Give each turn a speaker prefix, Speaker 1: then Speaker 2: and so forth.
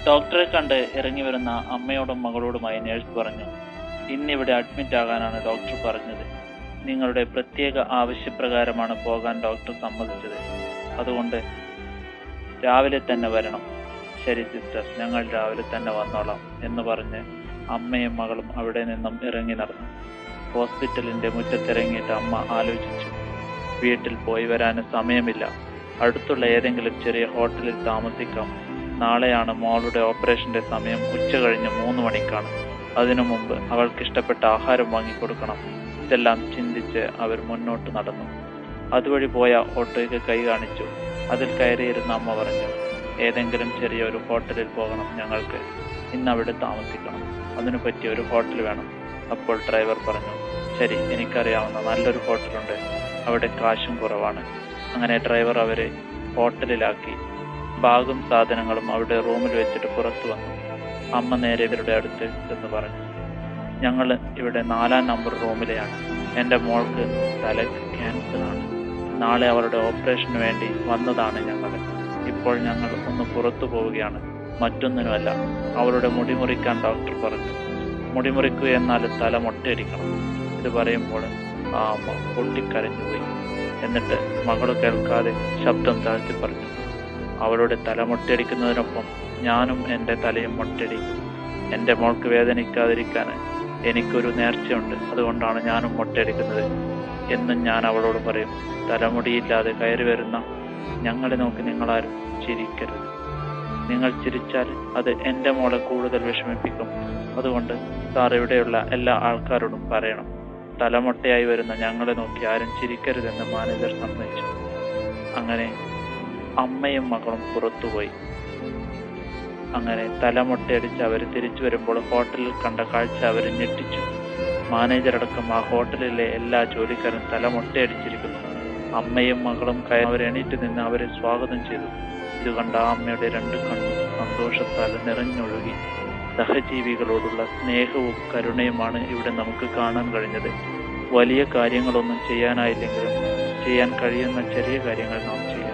Speaker 1: ഡോക്ടറെ കണ്ട് ഇറങ്ങി വരുന്ന അമ്മയോടും മകളോടുമായി നേഴ്സ് പറഞ്ഞു, ഇന്നിവിടെ അഡ്മിറ്റ് ആകാനാണ് ഡോക്ടർ പറഞ്ഞത്. നിങ്ങളുടെ പ്രത്യേക ആവശ്യപ്രകാരമാണ് പോകാൻ ഡോക്ടർ സമ്മതിച്ചത്. അതുകൊണ്ട് രാവിലെ തന്നെ വരണം. ശരി സിസ്റ്റർ, ഞങ്ങൾ രാവിലെ തന്നെ വന്നോളാം എന്ന് പറഞ്ഞ് അമ്മയും മകളും അവിടെ നിന്നും ഇറങ്ങി നടന്നു. ഹോസ്പിറ്റലിന്റെ മുറ്റത്തിറങ്ങിയിട്ട് അമ്മ ആലോചിച്ചു, വീട്ടിൽ പോയി വരാൻ സമയമില്ല. അടുത്തുള്ള ഏതെങ്കിലും ചെറിയ ഹോട്ടലിൽ താമസിക്കാം. നാളെയാണ് മോളുടെ ഓപ്പറേഷന്റെ സമയം. ഉച്ച കഴിഞ്ഞ് 3 മണിക്കാണ്. അതിനു മുമ്പ് അവൾക്കിഷ്ടപ്പെട്ട ആഹാരം വാങ്ങിക്കൊടുക്കണം. ഇതെല്ലാം ചിന്തിച്ച് അവർ മുന്നോട്ട് നടന്നു. അതുവഴി പോയ ഓട്ടോയ്ക്ക് കൈ കാണിച്ചു. അതിൽ കയറിയിരുന്ന അമ്മ പറഞ്ഞു, ഏതെങ്കിലും ചെറിയൊരു ഹോട്ടലിൽ പോകണം ഞങ്ങൾക്ക്. ഇന്ന് അവിടെ താമസിക്കണം. അതിനു പറ്റിയ ഒരു ഹോട്ടൽ വേണം. അപ്പോൾ ഡ്രൈവർ പറഞ്ഞു, ശരി, എനിക്കറിയാവുന്ന നല്ലൊരു ഹോട്ടലുണ്ട്. അവിടെ കാശും കുറവാണ്. അങ്ങനെ ഡ്രൈവർ അവരെ ഹോട്ടലിലാക്കി. ബാഗും സാധനങ്ങളും അവിടെ റൂമിൽ വെച്ചിട്ട് പുറത്തു വന്നു. അമ്മ നേരെ ഇവരുടെ അടുത്ത് എന്ന് പറഞ്ഞു, ഞങ്ങൾ ഇവിടെ 4-ാം നമ്പർ റൂമിലെയാണ്. എൻ്റെ മോൾക്ക് തലയ്ക്ക് ക്യാൻസറാണ്. നാളെ അവരുടെ ഓപ്പറേഷന് വേണ്ടി വന്നതാണ് ഞങ്ങൾ. ഇപ്പോൾ ഞങ്ങൾ ഒന്ന് പുറത്തു പോവുകയാണ്. മറ്റൊന്നിനുമല്ല. അവരുടെ മുടി മുറിക്കാൻ ഡോക്ടർ പറഞ്ഞു. മുടി മുറിക്കുക എന്നാൽ തല മൊട്ടയടിക്കണം. ഇത് പറയുമ്പോൾ ആ അമ്മ പൊട്ടിക്കരഞ്ഞുപോയി. എന്നിട്ട് മകൾ കേൾക്കാതെ ശബ്ദം താഴ്ത്തി പറഞ്ഞു, അവളുടെ തല മൊട്ടയടിക്കുന്നതിനൊപ്പം ഞാനും എൻ്റെ തലയും മൊട്ടയടിക്കും. എൻ്റെ മോൾക്ക് വേദനിക്കാതിരിക്കാൻ എനിക്കൊരു നേർച്ചയുണ്ട്. അതുകൊണ്ടാണ് ഞാനും മൊട്ടയടിക്കുന്നത് എന്നും ഞാൻ അവളോട് പറയും. തലമുടിയില്ലാതെ കയറി വരുന്ന ഞങ്ങളെ നോക്കി നിങ്ങളാരും ചിരിക്കരുത്. നിങ്ങൾ ചിരിച്ചാൽ അത് എൻ്റെ മോളെ കൂടുതൽ വിഷമിപ്പിക്കും. അതുകൊണ്ട് സാർ ഇവിടെയുള്ള എല്ലാ ആൾക്കാരോടും പറയണം, തലമൊട്ടയായി വരുന്ന ഞങ്ങളെ നോക്കി ആരും ചിരിക്കരുതെന്ന് മാനേജർ സമ്മതിച്ചു. അങ്ങനെ അമ്മയും മകളും പുറത്തുപോയി. അങ്ങനെ തലമൊട്ടയടിച്ച് അവർ തിരിച്ചു വരുമ്പോൾ ഹോട്ടലിൽ കണ്ട കാഴ്ച അവരെ ഞെട്ടിച്ചു. മാനേജറടക്കം ആ ഹോട്ടലിലെ എല്ലാ ജോലിക്കാരും തലമൊട്ടയടിച്ചിരിക്കുന്നു. അമ്മയും മകളും അവർ എണീറ്റ് നിന്ന് അവരെ സ്വാഗതം ചെയ്തു. ഇത് കണ്ട ആ അമ്മയുടെ 2 കണ്ണും സന്തോഷത്താൽ നിറഞ്ഞൊഴുകി. സഹജീവികളോടുള്ള സ്നേഹവും കരുണയുമാണ് ഇവിടെ നമുക്ക് കാണാൻ കഴിഞ്ഞത്. വലിയ കാര്യങ്ങളൊന്നും ചെയ്യാനായില്ലെങ്കിലും ചെയ്യാൻ കഴിയുന്ന ചെറിയ കാര്യങ്ങൾ നാം ചെയ്യും.